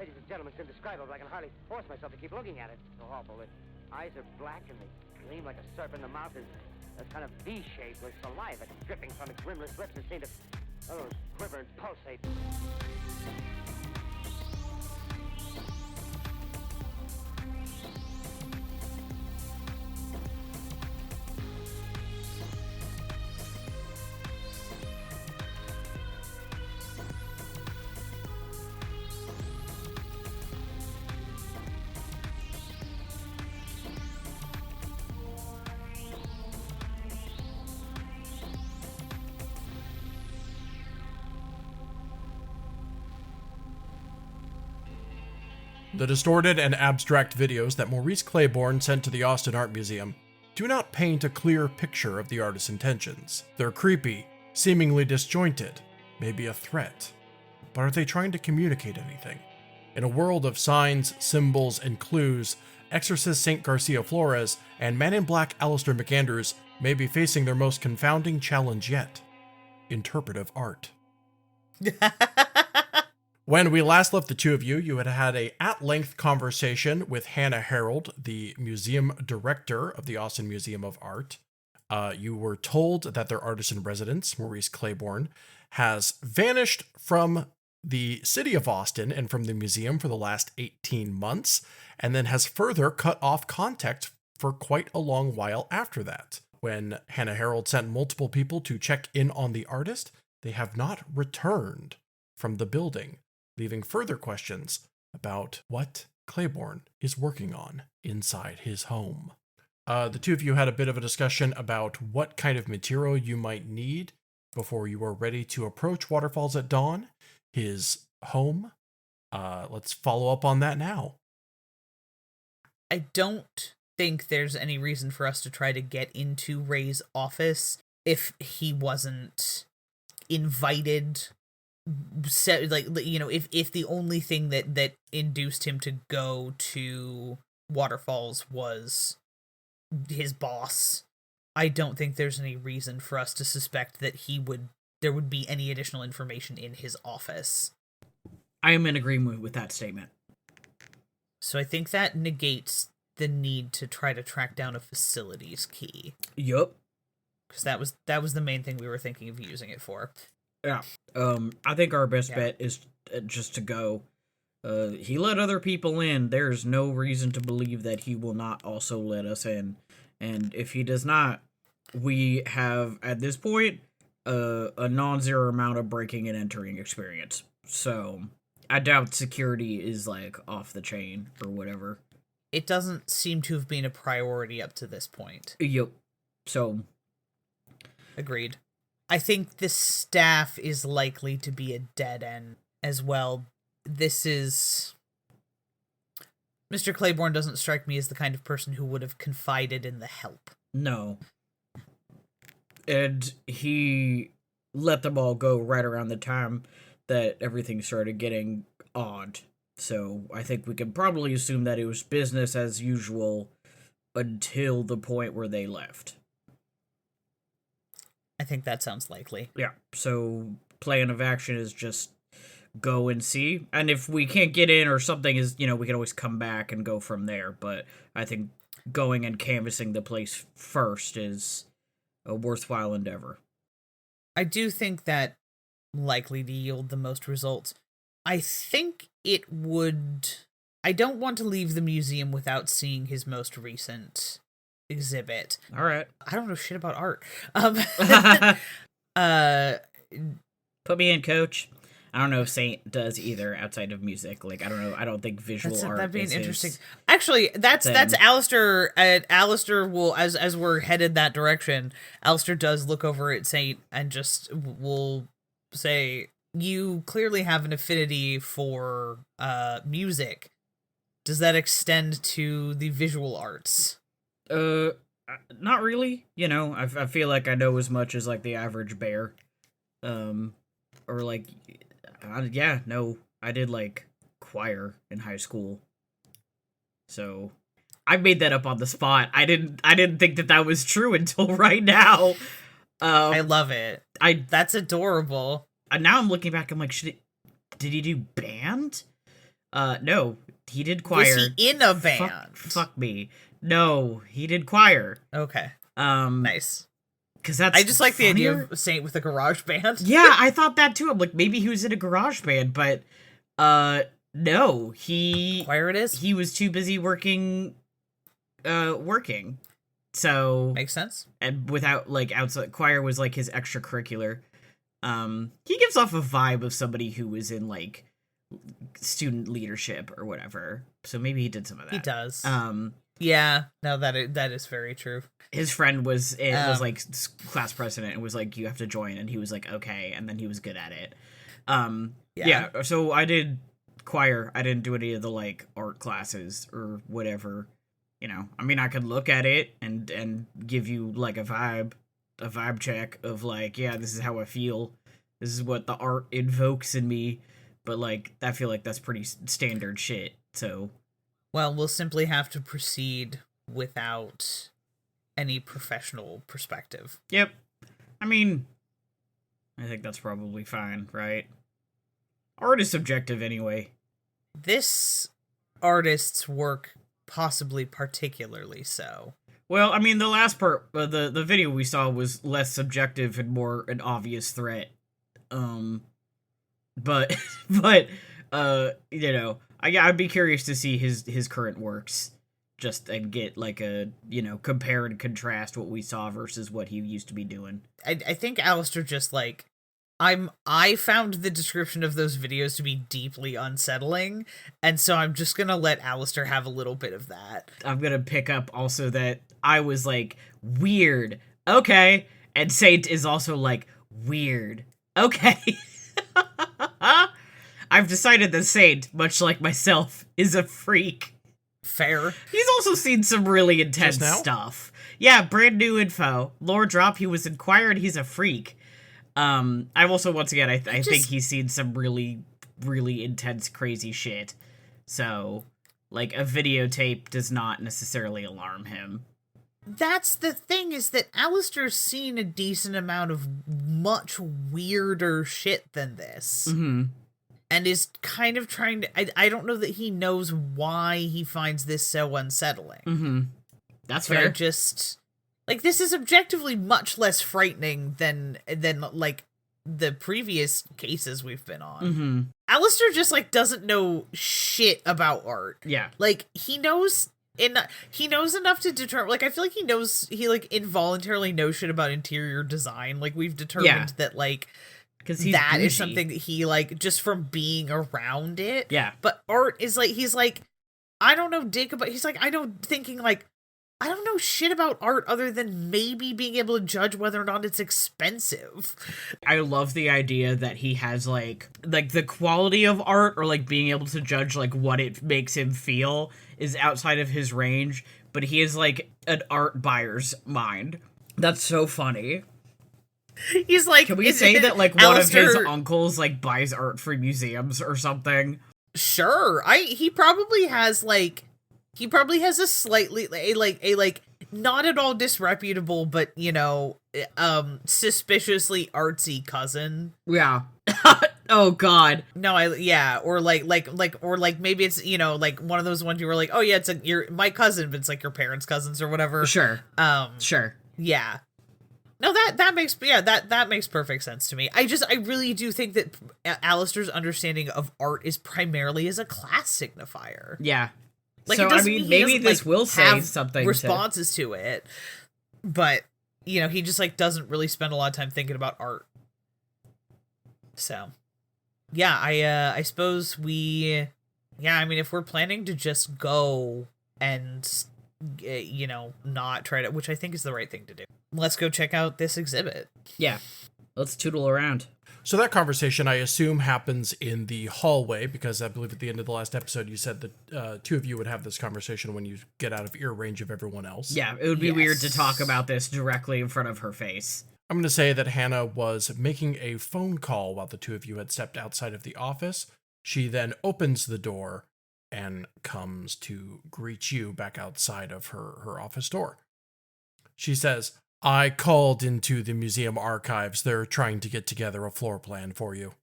Ladies and gentlemen, it's indescribable. I can hardly force myself to keep looking at it. It's so awful. The eyes are black and they gleam like a serpent. The mouth is a kind of V-shape with saliva dripping from its rimless lips that seem to quiver and pulsate. The distorted and abstract videos that Maurice Clayborn sent to the Austin Art Museum do not paint a clear picture of the artist's intentions. They're creepy, seemingly disjointed, maybe a threat. But are they trying to communicate anything? In a world of signs, symbols, and clues, Exorcist Saint Garcia Flores and Man in Black Alister McAndrews may be facing their most confounding challenge yet: interpretive art. When we last left the two of you, you had had a at-length conversation with Hannah Harold, the museum director of the Austin Museum of Art. You were told that their artist-in-residence, Maurice Clayborn, has vanished from the city of Austin and from the museum for the last 18 months, and then has further cut off contact for quite a long while after that. When Hannah Harold sent multiple people to check in on the artist, they have not returned from the building, leaving further questions about what Clayborn is working on inside his home. The two of you had a bit of a discussion about what kind of material you might need before you are ready to approach Waterfalls at dawn, his home. Let's follow up on that now. I don't think there's any reason for us to try to get into Ray's office if he wasn't invited. If the only thing that induced him to go to Waterfalls was his boss, I don't think there's any reason for us to suspect that there would be any additional information in his office. I am in agreement with that statement. So I think that negates the need to try to track down a facilities key. Yup. Because that was the main thing we were thinking of using it for. Yeah. I think our best bet is just to go. He let other people in. There's no reason to believe that he will not also let us in. And if he does not, we have, at this point, a non-zero amount of breaking and entering experience. So I doubt security is, off the chain or whatever. It doesn't seem to have been a priority up to this point. Yep. So. Agreed. I think the staff is likely to be a dead end as well. Mr. Clayborn doesn't strike me as the kind of person who would have confided in the help. No. And he let them all go right around the time that everything started getting odd. So I think we can probably assume that it was business as usual until the point where they left. I think that sounds likely. Yeah, so plan of action is just go and see. And if we can't get in or something is, we can always come back and go from there. But I think going and canvassing the place first is a worthwhile endeavor. I do think that likely to yield the most results. I think it would. I don't want to leave the museum without seeing his most recent exhibit. All right. I don't know shit about art. Put me in, coach. I don't know if Saint does either outside of music. I don't know. I don't think visual art that'd be is an interesting. his Actually, that's thing. Alister. Alister will, as we're headed that direction, Alister does look over at Saint and just will say, "You clearly have an affinity for music. Does that extend to the visual arts?" Not really. I feel like I know as much as the average bear. I did choir in high school. So I made that up on the spot. I didn't think that was true until right now. I love it. That's adorable. Now I'm looking back, I'm like, did he do band? No, he did choir. Was he in a band? Fuck me. No, he did choir. Okay. Nice. Because that's I just like the idea funnier. of Saint with a garage band. Yeah, I thought that too. I'm like, maybe he was in a garage band, but no, Choir it is. he was too busy working. So Makes sense. and without like outside choir was like his extracurricular. He gives off a vibe of somebody who was in like student leadership or whatever. So maybe he did some of that. He does. Yeah, no, that is very true. His friend was like class president and was like, you have to join, and he was like, okay, and then he was good at it. Yeah. So I did choir. I didn't do any of the like art classes or whatever. You know, I mean, I could look at it and give you like a vibe check of like, yeah, this is how I feel. This is what the art invokes in me. But like, I feel like that's pretty standard shit. So, Well, we'll simply have to proceed without any professional perspective. yep. I mean, I think that's probably fine, right? Art is subjective anyway. This artist's work possibly particularly so. Well, I mean, the last part, the video we saw was less subjective and more an obvious threat. But you know, I'd be curious to see his current works, just and get like a, you know, compare and contrast what we saw versus what he used to be doing. I think Alister just like I found the description of those videos to be deeply unsettling, and so I'm just gonna let Alister have a little bit of that. I'm gonna pick up also that I was like, weird, okay, and Saint is also like, weird, okay. I've decided that Saint, much like myself, is a freak. Fair. He's also seen some really intense stuff. Yeah, brand new info. Lore drop, he was inquired, he's a freak. I've also, once again, I think he's seen some really, really intense, crazy shit. So, like, a videotape does not necessarily alarm him. That's the thing, is that Alister's seen a decent amount of much weirder shit than this. Mm-hmm. And is kind of trying to... I don't know that he knows why he finds this so unsettling. Mm-hmm. That's but fair. I just... Like, this is objectively much less frightening than like, the previous cases we've been on. Mm-hmm. Alister just, like, doesn't know shit about art. Yeah. Like, he knows enough to determine, like, I feel like he like involuntarily knows shit about interior design. Like, we've determined that, like, because that bougie. is something that he, like, just from being around it. Yeah. But art is like, he's like, I don't know dick about, he's like, I don't know shit about art other than maybe being able to judge whether or not it's expensive. I love the idea that he has like the quality of art, or like being able to judge like what it makes him feel, is outside of his range, but he is like an art buyer's mind. That's so funny. He's like, can we say that like one Alister, of his uncles like buys art for museums or something? Sure. He probably has a slightly a not at all disreputable, but, you know, suspiciously artsy cousin. Yeah. Oh god. No, or maybe it's, you know, like one of those ones you were like, oh yeah, it's my cousin, but it's like your parents' cousins or whatever. Sure. Sure. Yeah. No, that makes perfect sense to me. I really do think that Alister's understanding of art is primarily as a class signifier. Yeah. Like, so, I mean, maybe this will say something. Responses to it, but, you know, he just, like, doesn't really spend a lot of time thinking about art. So, yeah, I suppose I mean, if we're planning to just go and, you know, not try to, which I think is the right thing to do, let's go check out this exhibit. Yeah, let's tootle around. So that conversation, I assume, happens in the hallway, because I believe at the end of the last episode you said that two of you would have this conversation when you get out of ear range of everyone else. Yeah, it would be weird to talk about this directly in front of her face. I'm going to say that Hannah was making a phone call while the two of you had stepped outside of the office. She then opens the door and comes to greet you back outside of her office door. She says, I called into the museum archives. They're trying to get together a floor plan for you.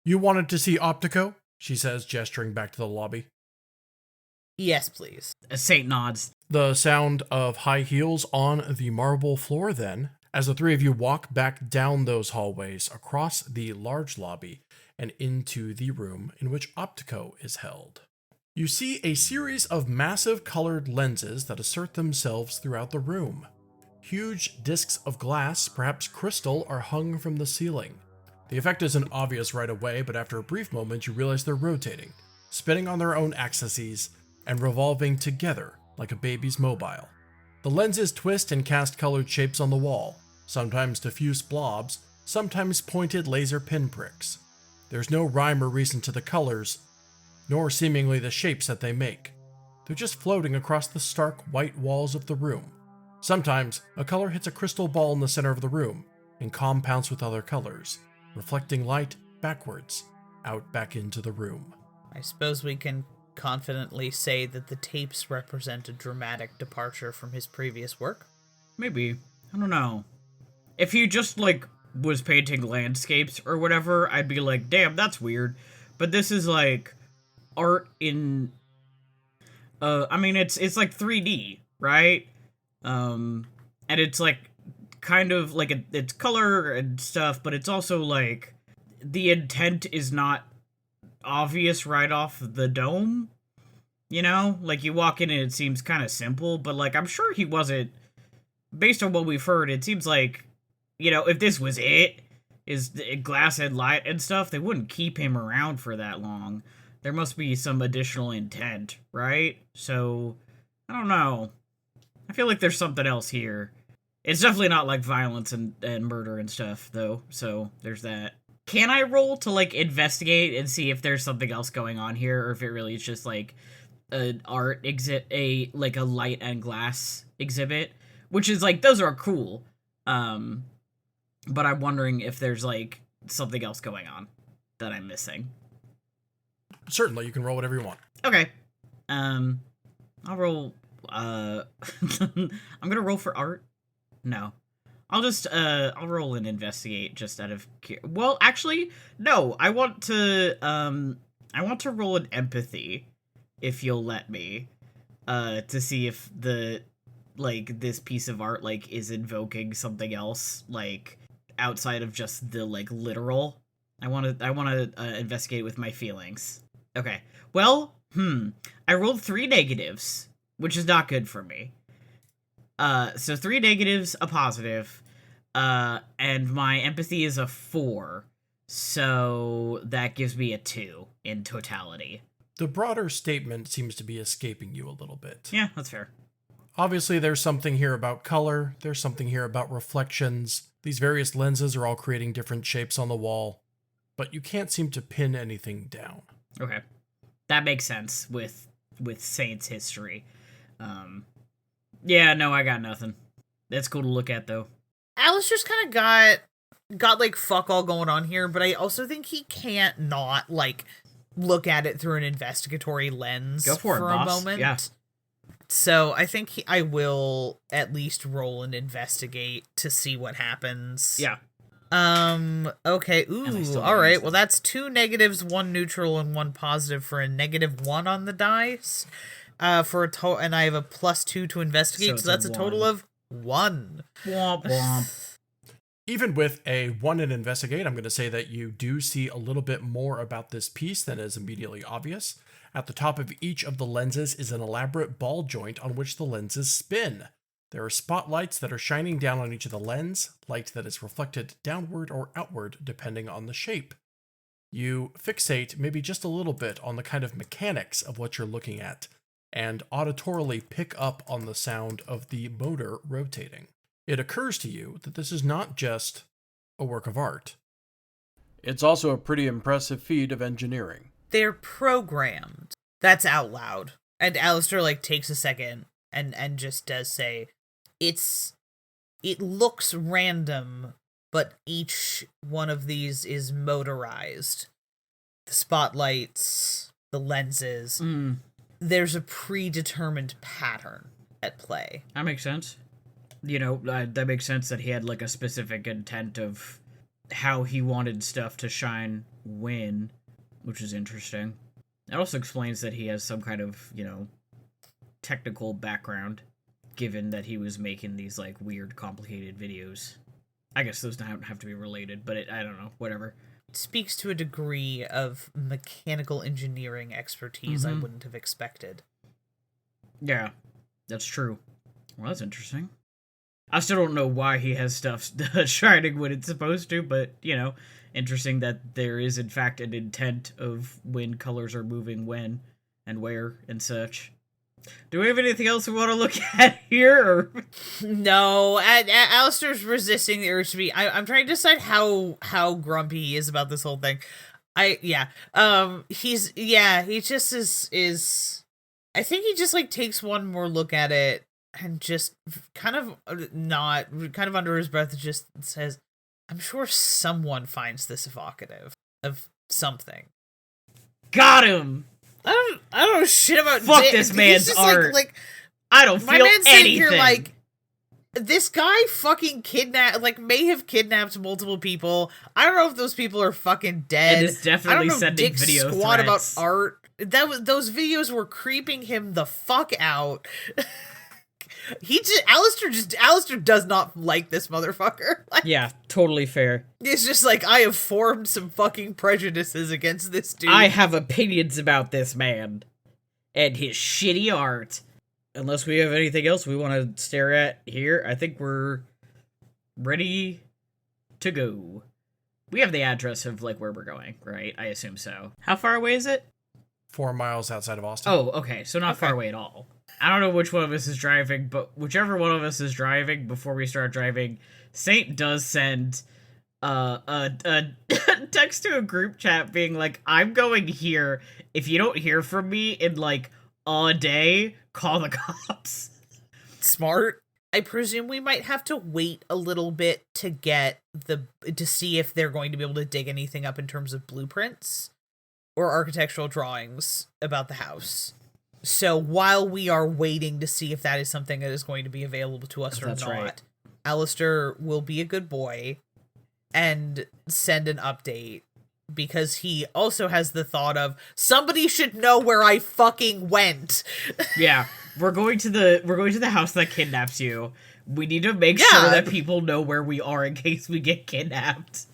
You wanted to see Optico? she says, gesturing back to the lobby. Yes, please. Saint nods. The sound of high heels on the marble floor then, as the three of you walk back down those hallways across the large lobby and into the room in which Optico is held. You see a series of massive colored lenses that assert themselves throughout the room. Huge discs of glass, perhaps crystal, are hung from the ceiling. The effect isn't obvious right away, but after a brief moment you realize they're rotating, spinning on their own axes, and revolving together like a baby's mobile. The lenses twist and cast colored shapes on the wall, sometimes diffuse blobs, sometimes pointed laser pinpricks. There's no rhyme or reason to the colors, nor seemingly the shapes that they make. They're just floating across the stark white walls of the room. Sometimes, a color hits a crystal ball in the center of the room and compounds with other colors, reflecting light backwards, out back into the room. I suppose we can confidently say that the tapes represent a dramatic departure from his previous work. Maybe. I don't know. If he just, like, was painting landscapes or whatever, I'd be like, damn, that's weird. But this is, like, art in... I mean, it's like 3D, right? And it's, like, kind of, like, it's color and stuff, but it's also, like, the intent is not obvious right off the dome, you know? Like, you walk in and it seems kind of simple, but, like, I'm sure he wasn't, based on what we've heard, it seems like, you know, if this was it, is glass and light and stuff, they wouldn't keep him around for that long. There must be some additional intent, right? So, I don't know. I feel like there's something else here. It's definitely not, like, violence and murder and stuff, though, so there's that. Can I roll to, like, investigate and see if there's something else going on here, or if it really is just, like, an art exhibit, like a light and glass exhibit? Which is, like, those are cool. But I'm wondering if there's, like, something else going on that I'm missing. Certainly, you can roll whatever you want. Okay. I'll roll, I'm gonna roll for art? No. I'll just, I'll roll and investigate just out of... Well, actually, no. I want to roll an empathy, if you'll let me, to see if this piece of art, like, is invoking something else, like, outside of just the, like, literal. I want to investigate with my feelings. Okay. Well, I rolled 3 negatives, which is not good for me. So 3 negatives, a positive, and my empathy is a 4, so that gives me a 2 in totality. The broader statement seems to be escaping you a little bit. Yeah, that's fair. Obviously, there's something here about color, there's something here about reflections. These various lenses are all creating different shapes on the wall, but you can't seem to pin anything down. Okay. That makes sense with Saint's history. Yeah, no, I got nothing. That's cool to look at, though. Alistair's kind of got like fuck all going on here, but I also think he can't not like look at it through an investigatory lens Go for it, a boss. moment. Yeah. So I think I will at least roll and investigate to see what happens. Yeah. Okay. And I Ooh. still All right. use Well, that's 2 negatives, 1 neutral, and 1 positive for a -1 on the dice. For a total, and I have a +2 to investigate, so that's a total of 1. Womp womp. Even with a 1 in investigate, I'm going to say that you do see a little bit more about this piece than is immediately obvious. At the top of each of the lenses is an elaborate ball joint on which the lenses spin. There are spotlights that are shining down on each of the lens, light that is reflected downward or outward depending on the shape. You fixate maybe just a little bit on the kind of mechanics of what you're looking at, and auditorily pick up on the sound of the motor rotating. It occurs to you that this is not just a work of art. It's also a pretty impressive feat of engineering. They're programmed. That's out loud. And Alistair like takes a second and just does say, it looks random, but each one of these is motorized. The spotlights, the lenses. There's a predetermined pattern at play. That makes sense. You know, that makes sense that he had, like, a specific intent of how he wanted stuff to shine when. which is interesting. It also explains that he has some kind of, technical background, given that he was making these, like, weird, complicated videos. I guess those don't have to be related, but I don't know, whatever. It speaks to a degree of mechanical engineering expertise I wouldn't have expected. Yeah, that's true. Well, that's interesting. I still don't know why he has stuff shining when it's supposed to, but, interesting that there is, in fact, an intent of when colors are moving when and where and such. Do we have anything else we want to look at here? Or? No, Alistair's resisting the urge to be. I'm trying to decide how grumpy he is about this whole thing. He just is. I think he just like takes one more look at it and just kind of under his breath just says, "I'm sure someone finds this evocative of something." Got him. I don't know shit about Fuck this man's art. Like I don't feel my man's sitting anything. here like, this guy fucking may have kidnapped multiple people. I don't know if those people are fucking dead. And is definitely sending video squat threats. about art. Those videos were creeping him the fuck out. Alister does not like this motherfucker. Like, yeah, totally fair. It's just like, I have formed some fucking prejudices against this dude. I have opinions about this man and his shitty art. Unless we have anything else we want to stare at here, I think we're ready to go. We have the address of, like, where we're going, right? I assume so. How far away is it? 4 miles outside of Austin. Oh, okay, so not far away at all. I don't know which one of us is driving, but whichever one of us is driving, before we start driving, Saint does send a text to a group chat being like, I'm going here. If you don't hear from me in, like, a day, call the cops. Smart. I presume we might have to wait a little bit to see if they're going to be able to dig anything up in terms of blueprints or architectural drawings about the house. So while we are waiting to see if that is something that is going to be available to us or not, right, Alister will be a good boy and send an update, because he also has the thought of, somebody should know where I fucking went. Yeah, we're going to the house that kidnaps you. We need to make sure that people know where we are in case we get kidnapped.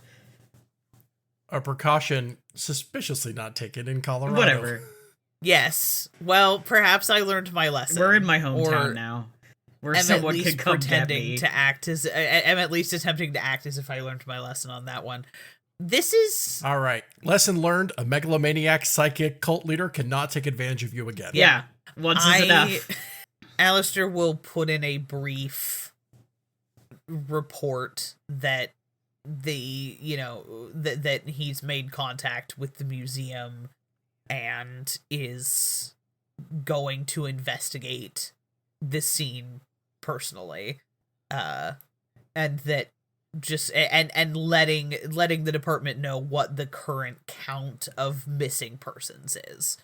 A precaution suspiciously not taken in Colorado. Whatever. Yes. Well, perhaps I learned my lesson. We're in my hometown now, where someone can come get me. I'm at least attempting to act as if I learned my lesson on that one. This is... All right. Lesson learned. A megalomaniac psychic cult leader cannot take advantage of you again. Yeah. Once is enough. Alister will put in a brief report that that he's made contact with the museum and is going to investigate this scene personally, and that and letting the department know what the current count of missing persons is.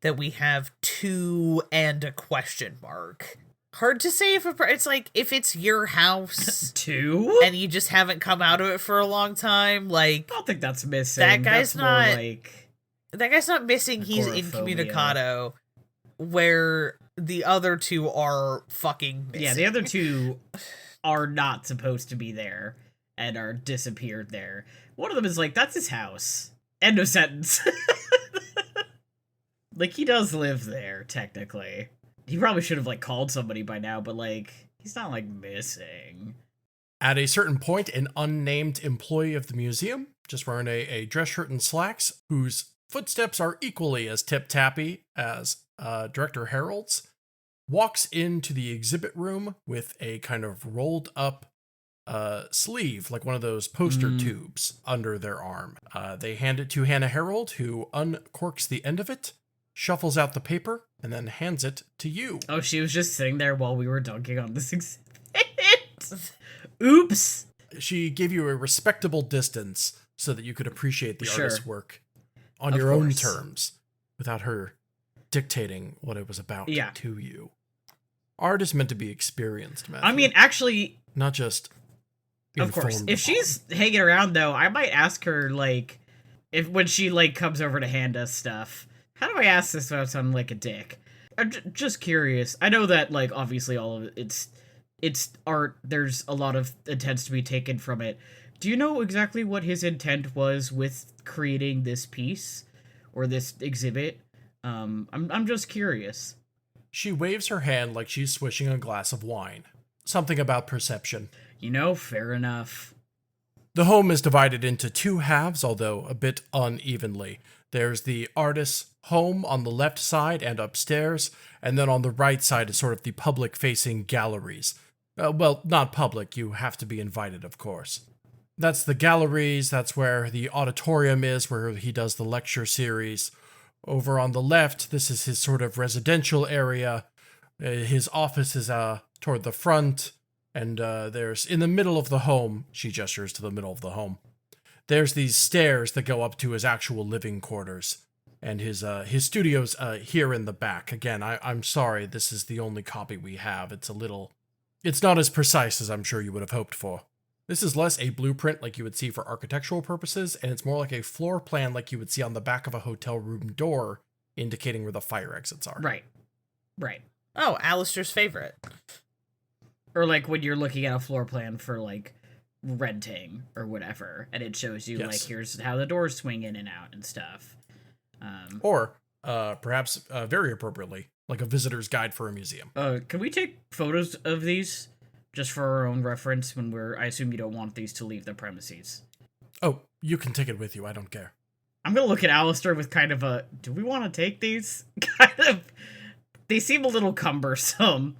That we have 2 and a question mark. Hard to say it's like, if it's your house 2 and you just haven't come out of it for a long time, like, I don't think that's missing. That guy's that's not missing. He's incommunicado, where the other 2 are fucking missing. Yeah, the other 2 are not supposed to be there and are disappeared there. One of them is like, that's his house. End of sentence. Like, he does live there, technically. He probably should have, like, called somebody by now, but, like, he's not, like, missing. At a certain point, an unnamed employee of the museum, just wearing a dress shirt and slacks, whose footsteps are equally as tip-tappy as Director Harold's, walks into the exhibit room with a kind of rolled up sleeve, like one of those poster tubes, under their arm. They hand it to Hannah Harold, who uncorks the end of it, shuffles out the paper, and then hands it to you. Oh, she was just sitting there while we were dunking on this exhibit. Oops. She gave you a respectable distance so that you could appreciate the artist's work on your own terms, without her dictating what it was about to you. Art is meant to be experienced, Matthew. I mean, actually... Not just of course. If she's hanging around, though, I might ask her, like... if when she like comes over to hand us stuff. How do I ask this without sounding like a dick? I'm just curious. I know that like obviously all of it's art. There's a lot of intents to be taken from it. Do you know exactly what his intent was with creating this piece or this exhibit? I'm just curious. She waves her hand like she's swishing a glass of wine. Something about perception. Fair enough. The home is divided into two halves, although a bit unevenly. There's the artist's home on the left side and upstairs, and then on the right side is sort of the public-facing galleries. Well, not public, you have to be invited, of course. That's the galleries, that's where the auditorium is, where he does the lecture series. Over on the left, this is his sort of residential area. His office is toward the front, and there's, in the middle of the home, she gestures to the middle of the home, there's these stairs that go up to his actual living quarters. And his studio's here in the back. Again, I'm sorry, this is the only copy we have. It's not as precise as I'm sure you would have hoped for. This is less a blueprint like you would see for architectural purposes, and it's more like a floor plan like you would see on the back of a hotel room door, indicating where the fire exits are. Right. Oh, Alistair's favorite. Or like when you're looking at a floor plan for like renting or whatever, and it shows you like here's how the doors swing in and out and stuff. Or perhaps very appropriately, like a visitor's guide for a museum. Can we take photos of these just for our own reference when I assume you don't want these to leave the premises? Oh, you can take it with you. I don't care. I'm gonna look at Alistair with kind of a, do we want to take these? They seem a little cumbersome.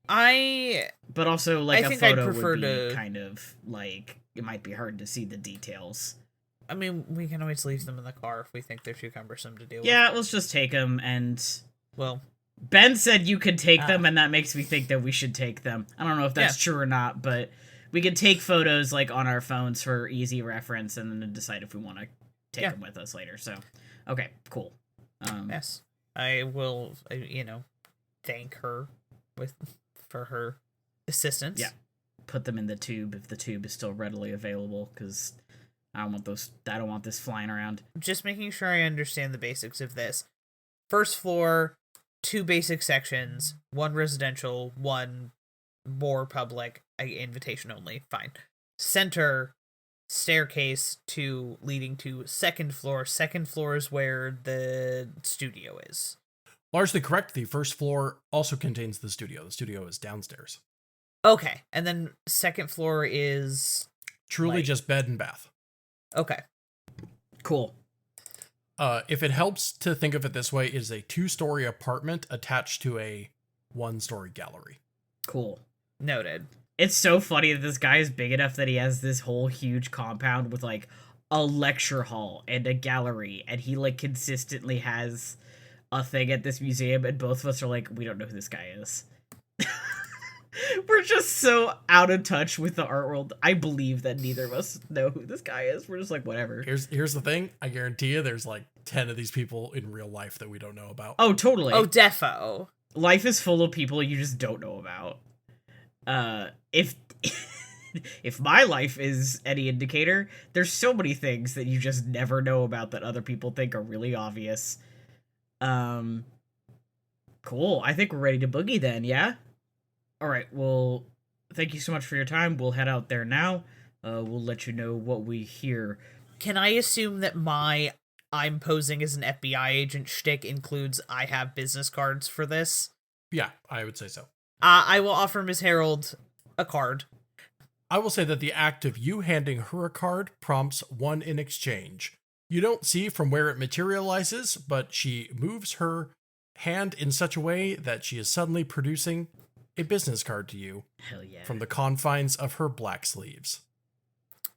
But also, like, a photo would be kind of, like, it might be hard to see the details. I mean, we can always leave them in the car if we think they're too cumbersome to deal with. Yeah, let's just take them, and... Well... Ben said you could take them, and that makes me think that we should take them. I don't know if that's true or not, but we could take photos, like, on our phones for easy reference, and then decide if we want to take them with us later, so... Okay, cool. Yes. I will, thank her for her assistance. Yeah. Put them in the tube if the tube is still readily available, because I don't want this flying around. Just making sure I understand the basics of this. First floor, 2 basic sections, 1 residential, 1 more public, invitation only, fine. Center, staircase leading to second floor. Second floor is where the studio is. Largely correct. The first floor also contains the studio. The studio is downstairs. Okay, and then second floor is... Truly just bed and bath. Okay. Cool. If it helps to think of it this way, it is a 2-story apartment attached to a 1-story gallery. Cool. Noted. It's so funny that this guy is big enough that he has this whole huge compound with, like, a lecture hall and a gallery, and he, like, consistently has a thing at this museum, and both of us are like, we don't know who this guy is. We're just so out of touch with the art world. I believe that neither of us know who this guy is. We're just like, whatever. Here's the thing. I guarantee you there's like 10 of these people in real life that we don't know about. Oh, totally. Oh, defo. Life is full of people you just don't know about. If if my life is any indicator, there's so many things that you just never know about that other people think are really obvious. Cool. I think we're ready to boogie then, yeah? All right, well, thank you so much for your time. We'll head out there now. We'll let you know what we hear. Can I assume that I'm posing as an FBI agent shtick includes I have business cards for this? Yeah, I would say so. I will offer Ms. Harold a card. I will say that the act of you handing her a card prompts one in exchange. You don't see from where it materializes, but she moves her hand in such a way that she is suddenly producing a business card to you. Hell yeah. From the confines of her black sleeves.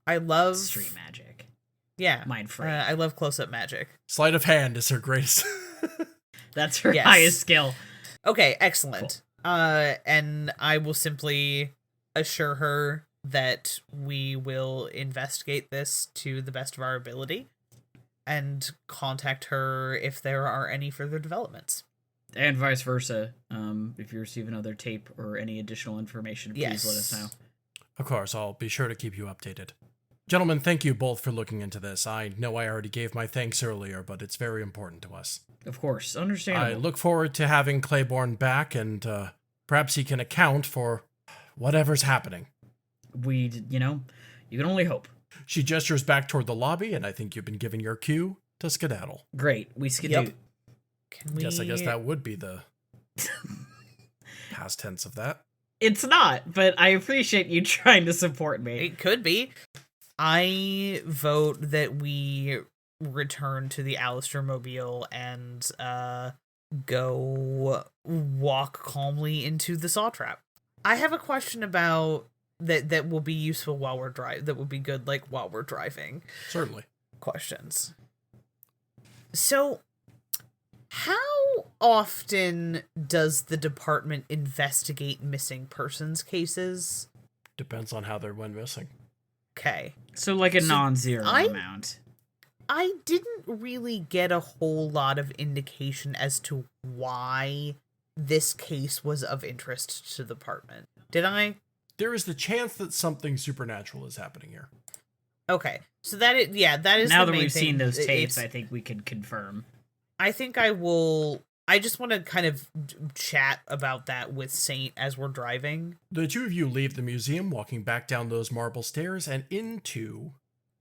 I love... Street magic. Yeah. Mind free. I love close-up magic. Sleight of hand is her greatest. That's her highest skill. Okay, excellent. Cool. And I will simply assure her that we will investigate this to the best of our ability and contact her if there are any further developments. And vice versa. If you receive another tape or any additional information, please let us know. Of course, I'll be sure to keep you updated. Gentlemen, thank you both for looking into this. I know I already gave my thanks earlier, but it's very important to us. Of course, understandable. I look forward to having Clayborn back, and perhaps he can account for whatever's happening. You can only hope. She gestures back toward the lobby, and I think you've been given your cue to skedaddle. Great, we skedaddle. Yep. Can we... Yes, I guess that would be the past tense of that. It's not, but I appreciate you trying to support me. It could be. I vote that we return to the Alister Mobile and go walk calmly into the saw trap. I have a question about that will be useful while we're driving. That would be good, like, while we're driving. Certainly. Questions. So, how often does the department investigate missing persons cases? Depends on how they went missing. Okay. So like a non-zero amount. I didn't really get a whole lot of indication as to why this case was of interest to the department. Did I? There is the chance that something supernatural is happening here. Okay. So that is Now the that main we've thing. seen those tapes, I think we can confirm. I think I just want to kind of chat about that with Saint as we're driving. The two of you leave the museum, walking back down those marble stairs and into,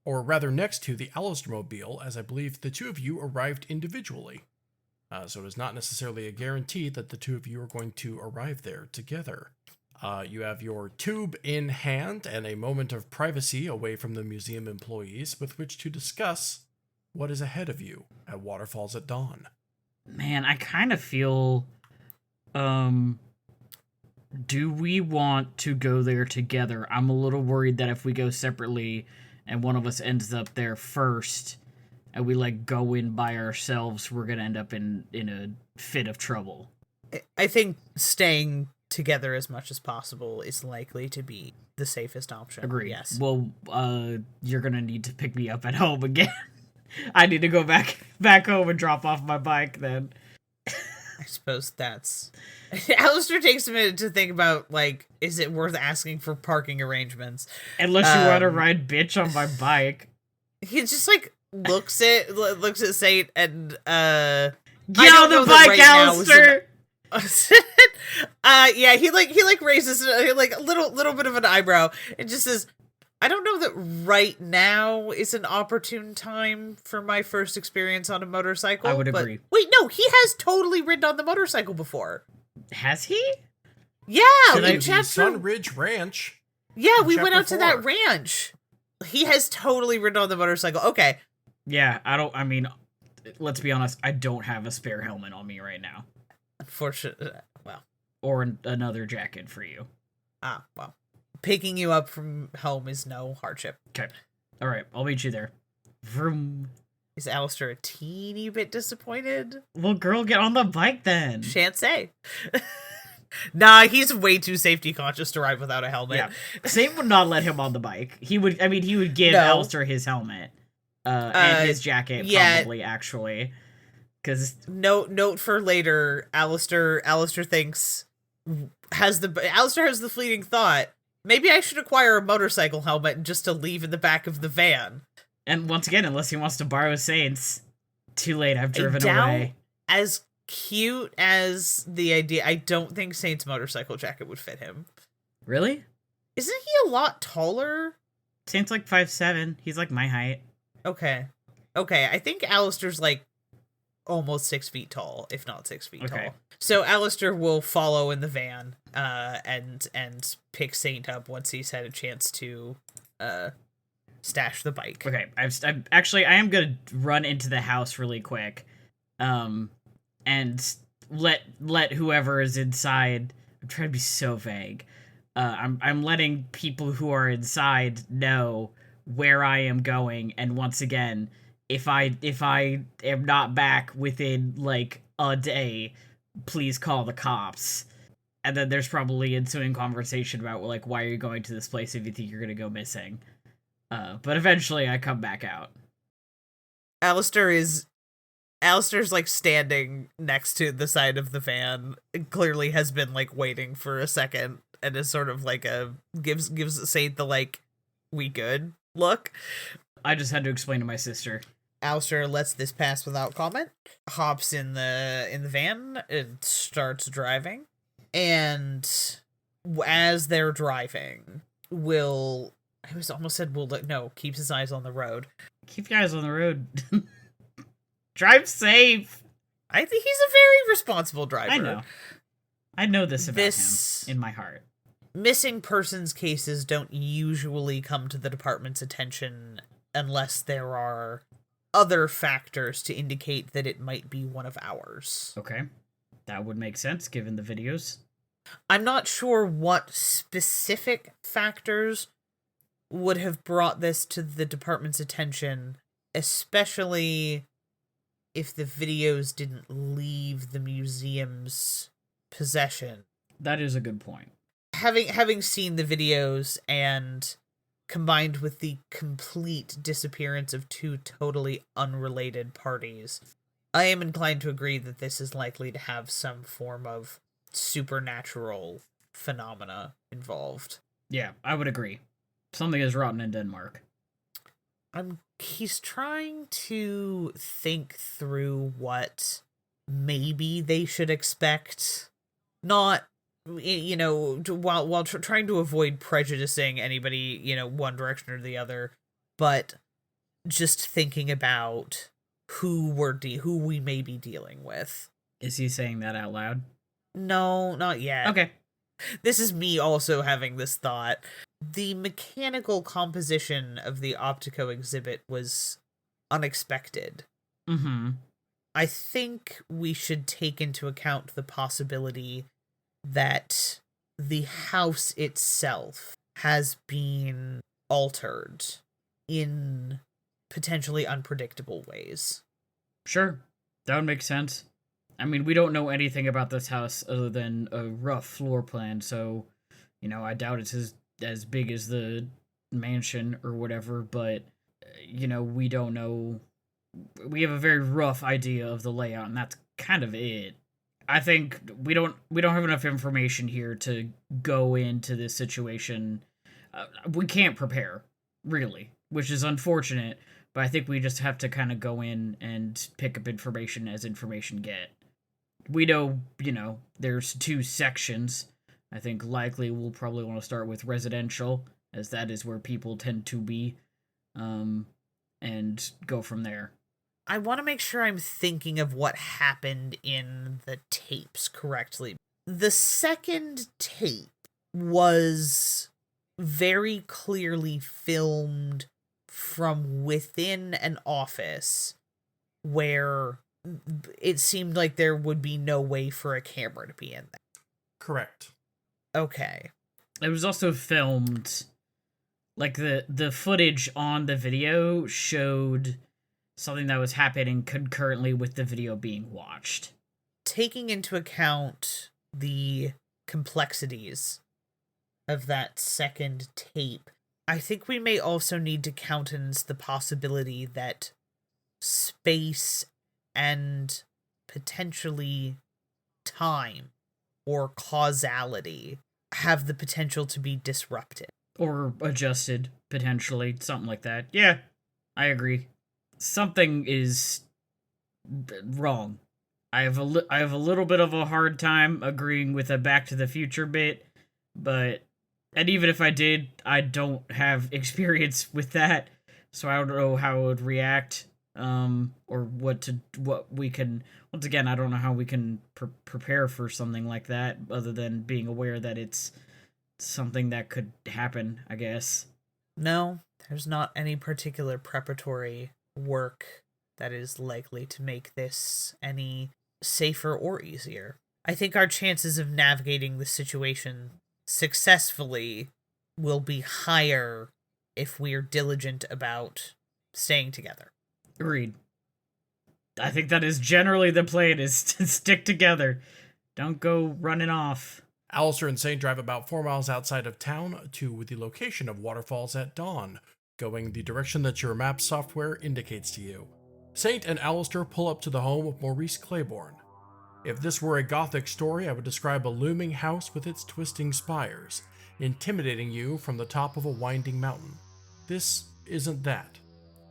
or rather next to, the Alister Mobile, as I believe the two of you arrived individually. So it is not necessarily a guarantee that the two of you are going to arrive there together. You have your tube in hand and a moment of privacy away from the museum employees with which to discuss what is ahead of you at Waterfalls at dawn. Man, I kind of feel, do we want to go there together? I'm a little worried that if we go separately and one of us ends up there first and we like go in by ourselves, we're going to end up in a fit of trouble. I think staying together as much as possible is likely to be the safest option. Agreed. Yes. Well, you're going to need to pick me up at home again. I need to go back home and drop off my bike then. I suppose that's... Alister takes a minute to think about, like, is it worth asking for parking arrangements? Unless you want to ride bitch on my bike. He just, like, looks at Saint and, Get on the bike, Alister! Yeah, he raises like a little bit of an eyebrow and just says, I don't know that right now is an opportune time for my first experience on a motorcycle. I would agree. Wait, no, he has totally ridden on the motorcycle before. Has he? Yeah, in Sun Ridge Ranch. Yeah, we went out to that ranch. He has totally ridden on the motorcycle. Okay. Yeah, let's be honest, I don't have a spare helmet on me right now. Unfortunately, well. Or another jacket for you. Well. Picking you up from home is no hardship. Okay. All right, I'll meet you there. Vroom. Is Alister a teeny bit disappointed? Well, girl, get on the bike then. Shan't say. Nah, he's way too safety conscious to ride without a helmet. Yeah. Saint would not let him on the bike. He would give Alister his helmet. And his jacket, probably, actually. Because note for later, Alister thinks Alister has the fleeting thought, maybe I should acquire a motorcycle helmet just to leave in the back of the van. And once again, unless he wants to borrow Saint's, too late, I've driven away. As cute as the idea, I don't think Saint's motorcycle jacket would fit him. Really? Isn't he a lot taller? Saint's like 5'7". He's like my height. Okay, I think Alister's like almost 6 feet tall, if not 6 feet tall. So Alister will follow in the van, and pick Saint up once he's had a chance to, stash the bike. Okay, I am gonna run into the house really quick, and let whoever is inside. I'm trying to be so vague. I'm letting people who are inside know where I am going, and once again, if I am not back within like a day, please call the cops. And then there's probably ensuing conversation about like, why are you going to this place if you think you're gonna go missing? But eventually I come back out. Alister's like standing next to the side of the van. It clearly has been like waiting for a second, and is sort of like gives Saint the like, we good look. I just had to explain to my sister. Alister lets this pass without comment, hops in the van, and starts driving. And as they're driving, keeps his eyes on the road. Keep your eyes on the road. Drive safe. I think he's a very responsible driver. I know this about him in my heart. Missing persons cases don't usually come to the department's attention unless there are other factors to indicate that it might be one of ours. Okay. That would make sense given the videos. I'm not sure what specific factors would have brought this to the department's attention, especially if the videos didn't leave the museum's possession. That is a good point. Having seen the videos and combined with the complete disappearance of two totally unrelated parties, I am inclined to agree that this is likely to have some form of supernatural phenomena involved. Yeah, I would agree. Something is rotten in Denmark. He's trying to think through what maybe they should expect. Not, while trying to avoid prejudicing anybody, one direction or the other, but just thinking about who we may be dealing with. Is he saying that out loud? No, not yet. Okay. This is me also having this thought. The mechanical composition of the Optico exhibit was unexpected. Mm-hmm. I think we should take into account the possibility that the house itself has been altered in potentially unpredictable ways. Sure. That would make sense. I mean, we don't know anything about this house other than a rough floor plan, so, I doubt it's as big as the mansion or whatever, but, we don't know. We have a very rough idea of the layout, and that's kind of it. I think we don't have enough information here to go into this situation. We can't prepare, really, which is unfortunate, but I think we just have to kind of go in and pick up information as information get. We know, there's 2 sections. I think likely we'll probably want to start with residential, as that is where people tend to be, and go from there. I want to make sure I'm thinking of what happened in the tapes correctly. The second tape was very clearly filmed from within an office where it seemed like there would be no way for a camera to be in there. Correct. Okay. It was also filmed, like the footage on the video showed something that was happening concurrently with the video being watched. Taking into account the complexities of that second tape, I think we may also need to countenance the possibility that space and potentially time or causality have the potential to be disrupted. Or adjusted, potentially, something like that. Yeah, I agree. Something is wrong. I have a little bit of a hard time agreeing with a Back to the Future bit, and even if I did, I don't have experience with that, so I don't know how I would react, or what we can. Once again, I don't know how we can prepare for something like that, other than being aware that it's something that could happen, I guess. No, there's not any particular preparatory work that is likely to make this any safer or easier. I think our chances of navigating the situation successfully will be higher if we're diligent about staying together. Agreed. I think that is generally the plan, is to stick together. Don't go running off. Alister and Saint drive about 4 miles outside of town to the location of Waterfalls at dawn, going the direction that your map software indicates to you. Saint and Alister pull up to the home of Maurice Clayborn. If this were a Gothic story, I would describe a looming house with its twisting spires, intimidating you from the top of a winding mountain. This isn't that.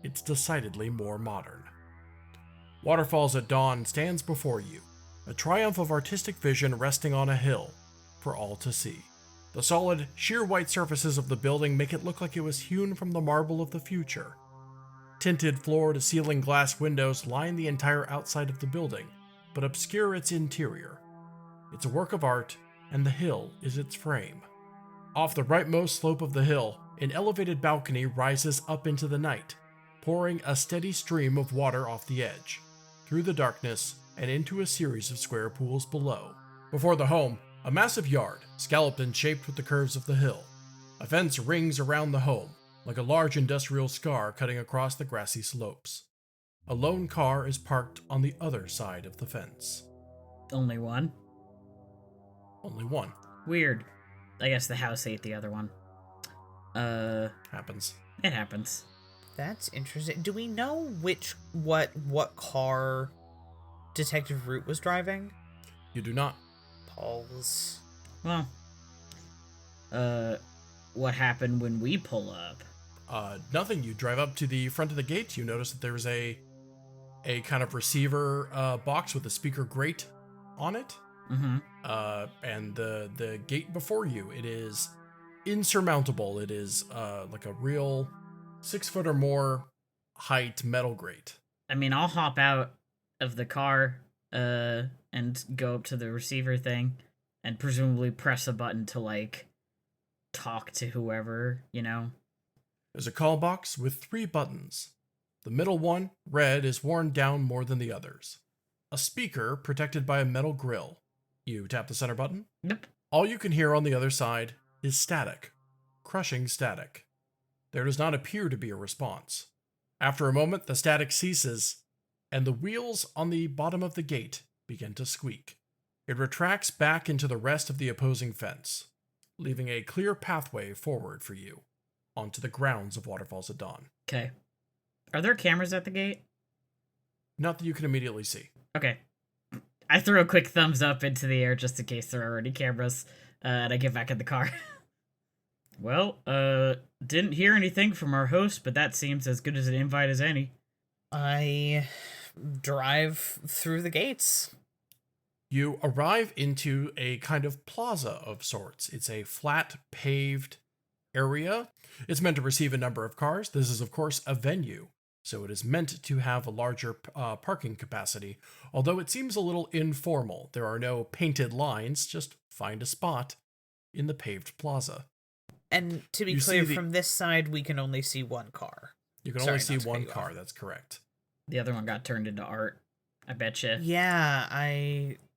It's decidedly more modern. Waterfalls at Dawn stands before you, a triumph of artistic vision resting on a hill for all to see. The solid, sheer white surfaces of the building make it look like it was hewn from the marble of the future. Tinted floor-to-ceiling glass windows line the entire outside of the building, but obscure its interior. It's a work of art, and the hill is its frame. Off the rightmost slope of the hill, an elevated balcony rises up into the night, pouring a steady stream of water off the edge, through the darkness, and into a series of square pools below. Before the home, a massive yard, scalloped and shaped with the curves of the hill. A fence rings around the home, like a large industrial scar cutting across the grassy slopes. A lone car is parked on the other side of the fence. Only one? Only one. Weird. I guess the house ate the other one. Happens. It happens. That's interesting. Do we know what car Detective Root was driving? You do not. Paul's. Well, what happened when we pull up? Nothing. You drive up to the front of the gate. You notice that there's a kind of receiver box with a speaker grate on it. Mm-hmm. And the gate before you, it is insurmountable. It is like a real 6 foot or more height metal grate. I mean, I'll hop out of the car and go up to the receiver thing and presumably press a button to, like, talk to whoever, you know? There's a call box with 3 buttons. The middle one, red, is worn down more than the others. A speaker protected by a metal grill. You tap the center button. Nope. All you can hear on the other side is static. Crushing static. There does not appear to be a response. After a moment, the static ceases, and the wheels on the bottom of the gate begin to squeak. It retracts back into the rest of the opposing fence, leaving a clear pathway forward for you, onto the grounds of Waterfalls at Dawn. Okay. Are there cameras at the gate? Not that you can immediately see. Okay. I throw a quick thumbs up into the air just in case there are already cameras, and I get back in the car. Well, didn't hear anything from our host, but that seems as good as an invite as any. I drive through the gates. You arrive into a kind of plaza of sorts. It's a flat, paved area. It's meant to receive a number of cars. This is, of course, a venue, so it is meant to have a larger parking capacity, although it seems a little informal. There are no painted lines, just find a spot in the paved plaza. And to be clear, from this side, we can only see one car. You can only see one car, that's correct. The other one got turned into art, I betcha. Yeah,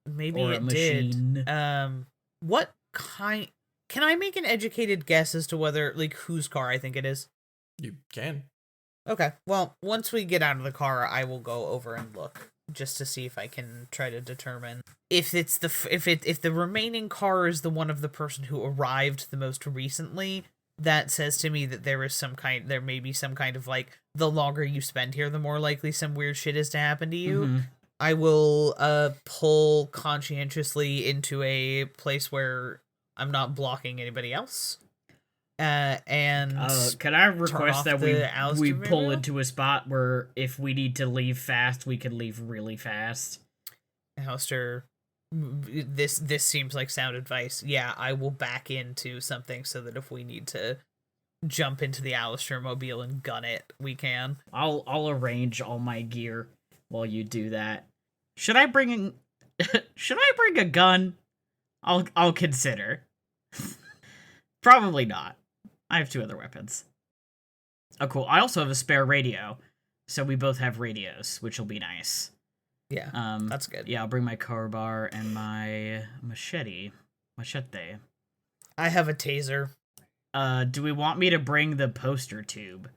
maybe or it machine. did. What kind... Can I make an educated guess as to whether, like, whose car I think it is? You can. Okay, well, once we get out of the car, I will go over and look, just to see if I can try to determine if it's if the remaining car is the one of the person who arrived the most recently. That says to me that there may be some kind of, like, the longer you spend here, the more likely some weird shit is to happen to you. Mm-hmm. I will pull conscientiously into a place where I'm not blocking anybody else. And can I request that we pull video? into a spot where if we need to leave fast, we can leave really fast? Alister, this seems like sound advice. Yeah, I will back into something so that if we need to jump into the Alister mobile and gun it, we can. I'll arrange all my gear while you do that. Should I bring a gun? I'll consider. Probably not. I have 2 other weapons. Oh, cool. I also have a spare radio, so we both have radios, which will be nice. Yeah, that's good. Yeah, I'll bring my crowbar and my machete. I have a taser. Do we want me to bring the poster tube?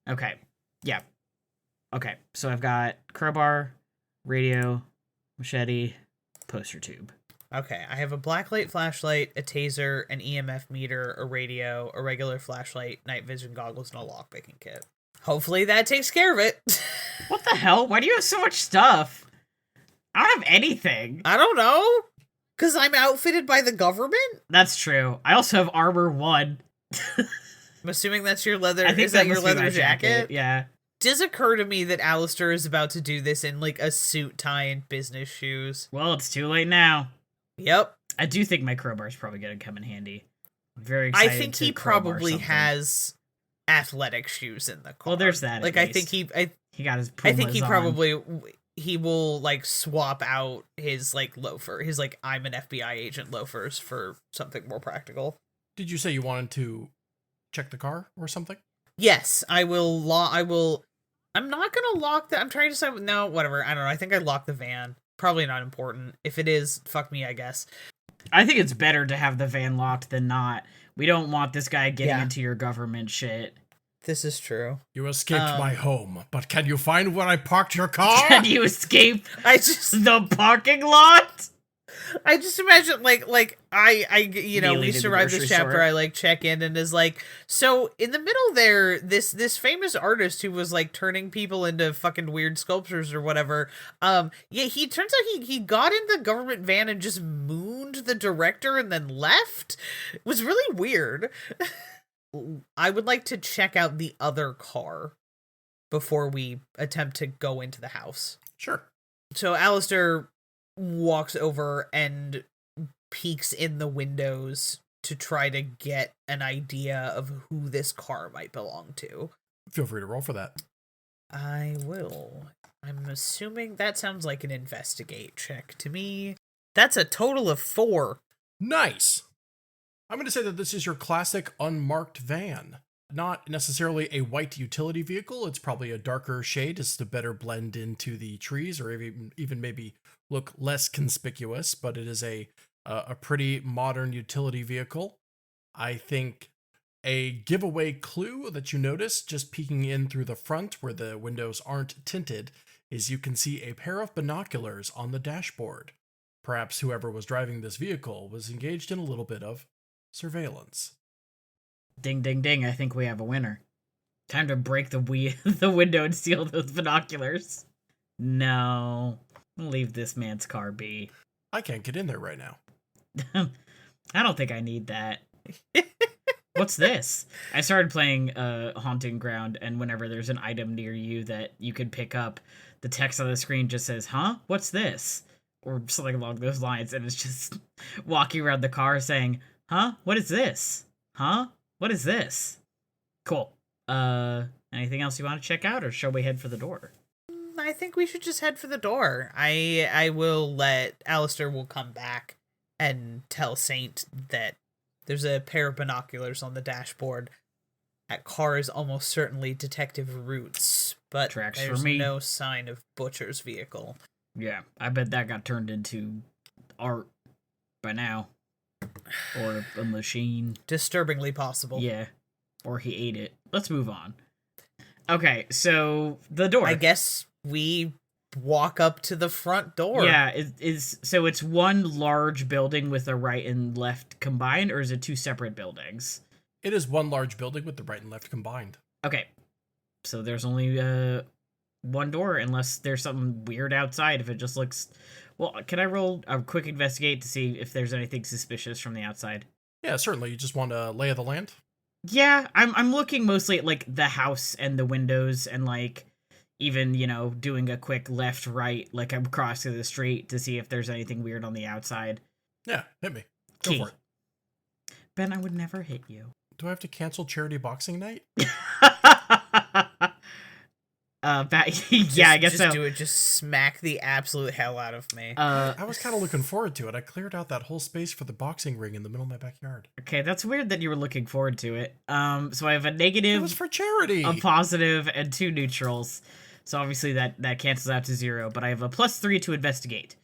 Okay. Yeah. Okay, so I've got crowbar, radio, machete, poster tube. Okay, I have a blacklight flashlight, a taser, an EMF meter, a radio, a regular flashlight, night vision goggles, and a lockpicking kit. Hopefully that takes care of it. What the hell? Why do you have so much stuff? I don't have anything. I don't know. Because I'm outfitted by the government? That's true. I also have armor 1. I'm assuming that's your leather. I think Is that your must be my leather jacket? Yeah. Does occur to me that Alistair is about to do this in like a suit, tie, and business shoes. Well, it's too late now. Yep. I do think my crowbar's probably gonna come in handy. I'm very excited. I think to he crowbar probably something. has athletic shoes in the car. Well, there's that. Like, at I think least. he got his. I think he Pumas on. probably he will like swap out his like loafer, his like I'm an FBI agent loafers for something more practical. Did you say you wanted to check the car or something? Yes, I will. I'm not gonna lock that. I'm trying to decide. No, whatever. I don't know. I think I locked the van. Probably not important. If it is, fuck me, I guess. I think it's better to have the van locked than not. We don't want this guy getting Yeah. into your government shit. This is true. You escaped my home, but can you find where I parked your car? Can you escape I just the parking lot? imagine like I you know, Immediately we to the survived this grocery chapter. store. I like check in and is like, so in the middle there, this famous artist who was like turning people into fucking weird sculptures or whatever. Yeah, he turns out he got in the government van and just mooned the director and then left. It was really weird. I would like to check out the other car before we attempt to go into the house. Sure. So Alistair walks over and peeks in the windows to try to get an idea of who this car might belong to. Feel free to roll for that. I will. I'm assuming that sounds like an investigate check to me. That's a total of 4. Nice. I'm going to say that this is your classic unmarked van. Not necessarily a white utility vehicle. It's probably a darker shade just to better blend into the trees or even maybe look less conspicuous, but it is a pretty modern utility vehicle. I think a giveaway clue that you notice just peeking in through the front where the windows aren't tinted is you can see a pair of binoculars on the dashboard. Perhaps whoever was driving this vehicle was engaged in a little bit of surveillance. Ding, ding, ding. I think we have a winner. Time to break the the window and steal those binoculars. No. Leave this man's car be. I can't get in there right now. I don't think I need that. What's this? I started playing Haunting Ground, and whenever there's an item near you that you can pick up, the text on the screen just says, "Huh? What's this?" Or something along those lines, and it's just walking around the car saying, "Huh? What is this? Huh? What is this?" Cool. Anything else you want to check out, or shall we head for the door? I think we should just head for the door. I will let Alistair will come back and tell Saint that there's a pair of binoculars on the dashboard. That car is almost certainly Detective Roots, but Tracks for there's me. no sign of Butcher's vehicle. Yeah, I bet that got turned into art by now. Or a machine. Disturbingly possible. Yeah. Or he ate it. Let's move on. Okay, so the door. I guess we walk up to the front door. Yeah, so it's one large building with a right and left combined, or is it two separate buildings? It is one large building with the right and left combined. Okay, so there's only one door, unless there's something weird outside. If it just looks... Well, can I roll a quick investigate to see if there's anything suspicious from the outside? Yeah, certainly. You just want a lay of the land? Yeah, I'm looking mostly at, like, the house and the windows and, like, even, doing a quick left-right, like, I'm crossing the street to see if there's anything weird on the outside. Yeah, hit me. Go Key. for it. Ben, I would never hit you. Do I have to cancel charity boxing night? Yeah, I guess just so. do it. Just smack the absolute hell out of me. I was kind of looking forward to it. I cleared out that whole space for the boxing ring in the middle of my backyard. Okay, that's weird that you were looking forward to it. So I have a It negative, was for charity. a positive, and 2 neutrals. So obviously that cancels out to 0, but I have a +3 to investigate.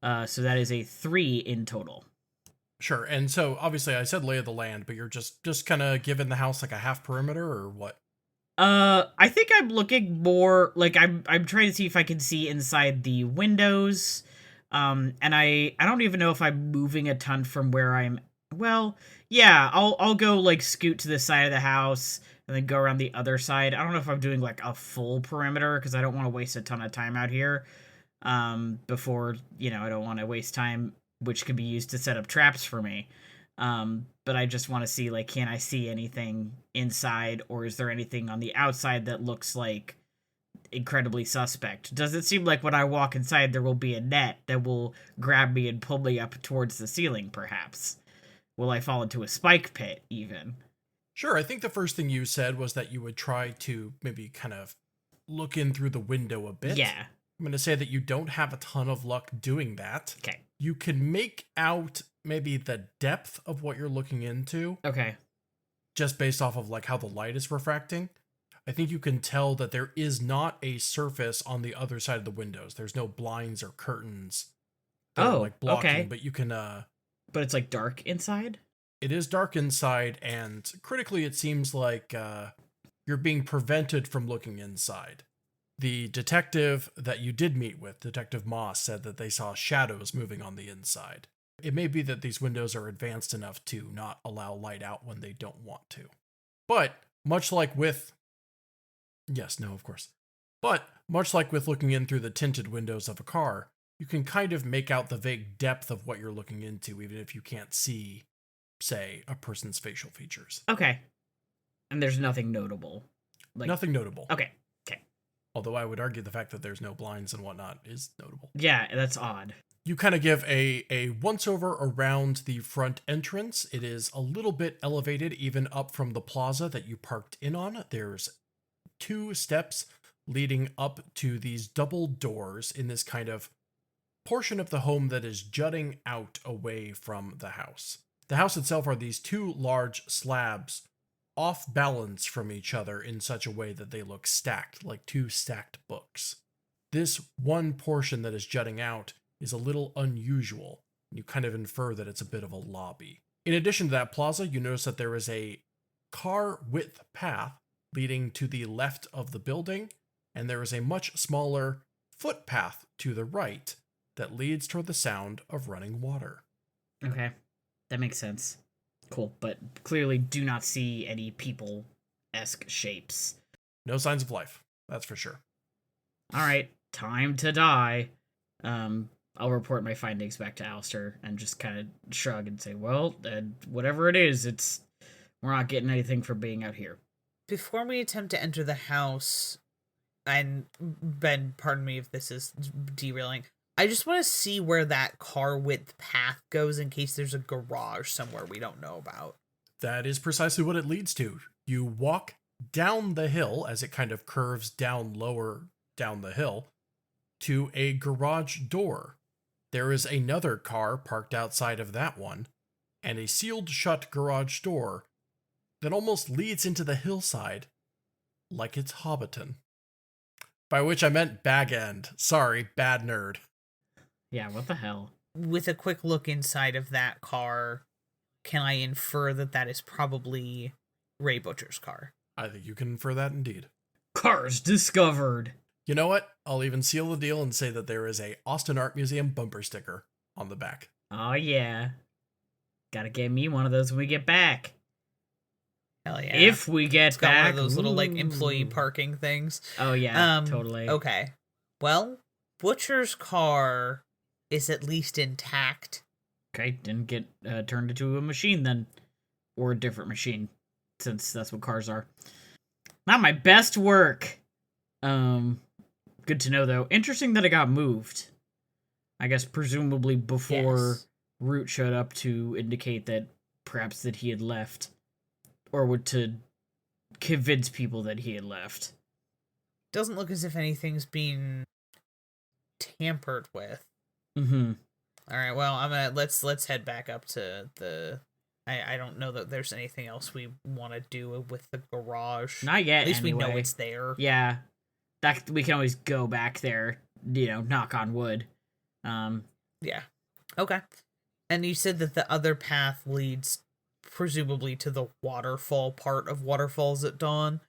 So that is a 3 in total. Sure. And so obviously I said lay of the land, but you're just kind of giving the house like a half perimeter or what? I think I'm looking more like I'm trying to see if I can see inside the windows. And I don't even know if I'm moving a ton from where I'm. Well, yeah, I'll go like scoot to the side of the house and then go around the other side. I don't know if I'm doing like a full perimeter because I don't want to waste a ton of time out here. Before, I don't want to waste time which could be used to set up traps for me. But I just want to see, like, can I see anything inside, or is there anything on the outside that looks like incredibly suspect? Does it seem like when I walk inside there will be a net that will grab me and pull me up towards the ceiling, perhaps? Will I fall into a spike pit, even? Sure, I think the first thing you said was that you would try to maybe kind of look in through the window a bit. Yeah. I'm going to say that you don't have a ton of luck doing that. Okay. You can make out maybe the depth of what you're looking into. Okay. Just based off of like how the light is refracting. I think you can tell that there is not a surface on the other side of the windows. There's no blinds or curtains that are like blocking, okay. But you can But it's like dark inside? It is dark inside, and critically it seems like you're being prevented from looking inside. The detective that you did meet with, Detective Moss, said that they saw shadows moving on the inside. It may be that these windows are advanced enough to not allow light out when they don't want to. But much like with... Yes, no, of course. But much like with looking in through the tinted windows of a car, you can kind of make out the vague depth of what you're looking into, even if you can't see, say, a person's facial features. Okay. And there's nothing notable. Like, Nothing notable. Okay. Although I would argue the fact that there's no blinds and whatnot is notable. Yeah, that's odd. You kind of give a once-over around the front entrance. It is a little bit elevated, even up from the plaza that you parked in on. There's 2 steps leading up to these double doors in this kind of portion of the home that is jutting out away from the house. The house itself are these 2 large slabs off balance from each other in such a way that they look stacked, like 2 stacked books. This one portion that is jutting out is a little unusual. You kind of infer that it's a bit of a lobby. In addition to that plaza, you notice that there is a car width path leading to the left of the building, and there is a much smaller footpath to the right that leads toward the sound of running water. Okay. That makes sense. Cool, but clearly do not see any people-esque shapes. No signs of life, that's for sure. Alright, time to die. I'll report my findings back to Alister and just kind of shrug and say, well, whatever it is, we're not getting anything for being out here. Before we attempt to enter the house, and Ben, pardon me if this is derailing, I just want to see where that car width path goes in case there's a garage somewhere we don't know about. That is precisely what it leads to. You walk down the hill as it kind of curves down lower down the hill to a garage door. There is another car parked outside of that one, and a sealed shut garage door that almost leads into the hillside like it's Hobbiton. By which I meant Bag End. Sorry, bad nerd. Yeah, what the hell? With a quick look inside of that car, can I infer that that is probably Ray Butcher's car? I think you can infer that indeed. Cars discovered! You know what? I'll even seal the deal and say that there is a Austin Art Museum bumper sticker on the back. Oh yeah. Gotta get me one of those when we get back. Hell yeah. If we get It's got back. one of those little, like, Ooh. employee parking things. Oh yeah, totally. Okay. Well, Butcher's car is at least intact. Okay, didn't get turned into a machine then. Or a different machine, since that's what cars are. Not my best work. Good to know, though. Interesting that it got moved. I guess presumably before Yes. Root showed up to indicate that perhaps that he had left. Or to convince people that he had left. Doesn't look as if anything's being tampered with. Mm-hmm. All right, well, I'm gonna let's head back up to the. I don't know that there's anything else we want to do with the garage. Not yet. At least anyway. we know it's there. Yeah, that we can always go back there. Knock on wood. Yeah. Okay. And you said that the other path leads presumably to the waterfall part of Waterfalls at dawn.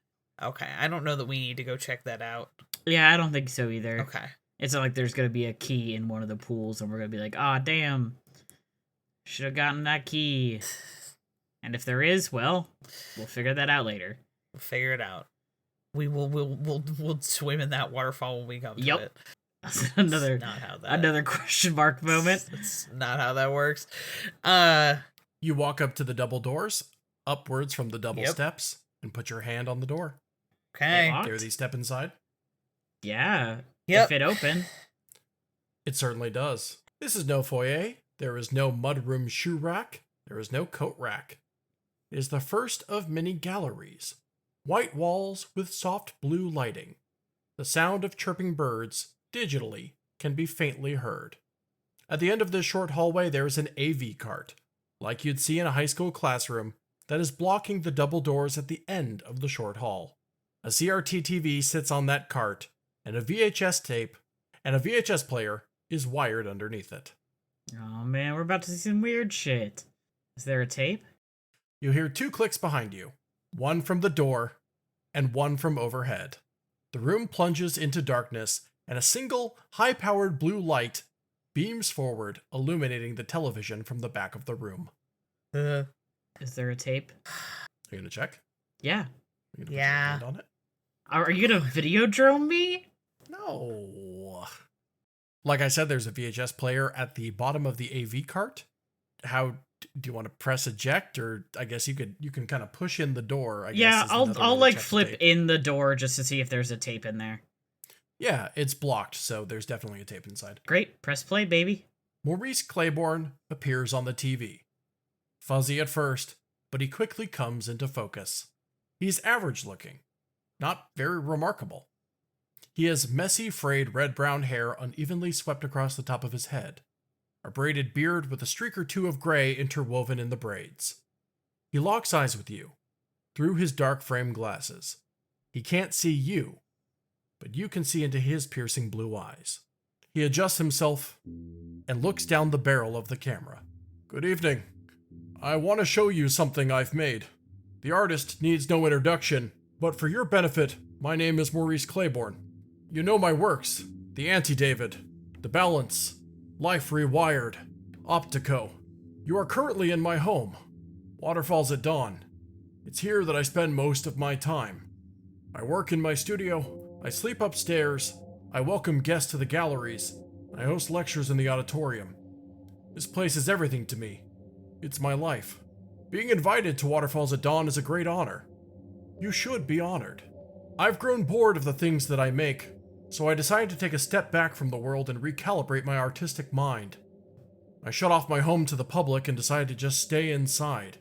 Okay, I don't know that we need to go check that out. Yeah, I don't think so either. Okay. It's not like there's gonna be a key in one of the pools, and we're gonna be like, "Ah, damn, should have gotten that key." And if there is, well, we'll figure that out later. We'll figure it out. We'll swim in that waterfall when we come to it. That's another Not how that. another question mark moment. That's not how that works. You walk up to the double doors, upwards from the double Yep. steps, and put your hand on the door. Okay. Locked? Dare thee step inside? Yeah. Yep. If it open. It certainly does. This is no foyer. There is no mudroom shoe rack. There is no coat rack. It is the first of many galleries. White walls with soft blue lighting. The sound of chirping birds, digitally, can be faintly heard. At the end of this short hallway, there is an AV cart, like you'd see in a high school classroom, that is blocking the double doors at the end of the short hall. A CRT TV sits on that cart, and a VHS tape and a VHS player is wired underneath it. Oh man, we're about to see some weird shit. Is there a tape? You hear 2 clicks behind you, one from the door and one from overhead. The room plunges into darkness, and a single high-powered blue light beams forward, illuminating the television from the back of the room. Is there a tape? Are you gonna check? Yeah. Are you gonna put your Yeah. hand on it? Are you gonna video drone me? No. Like I said, there's a VHS player at the bottom of the AV cart. How do you want to press eject, or I guess you can kind of push in the door? I Yeah, guess is another way I'll to like check the flip tape. in the door just to see if there's a tape in there. Yeah, it's blocked, so there's definitely a tape inside. Great, press play, baby. Maurice Clayborn appears on the TV. Fuzzy at first, but he quickly comes into focus. He's average looking, not very remarkable. He has messy, frayed red-brown hair unevenly swept across the top of his head, a braided beard with a streak or two of gray interwoven in the braids. He locks eyes with you, through his dark frame glasses. He can't see you, but you can see into his piercing blue eyes. He adjusts himself and looks down the barrel of the camera. Good evening. I want to show you something I've made. The artist needs no introduction, but for your benefit, my name is Maurice Clayborn. You know my works, The Anti-David, The Balance, Life Rewired, Optico. You are currently in my home, Waterfalls at Dawn. It's here that I spend most of my time. I work in my studio, I sleep upstairs, I welcome guests to the galleries, I host lectures in the auditorium. This place is everything to me. It's my life. Being invited to Waterfalls at Dawn is a great honor. You should be honored. I've grown bored of the things that I make, so I decided to take a step back from the world and recalibrate my artistic mind. I shut off my home to the public and decided to just stay inside.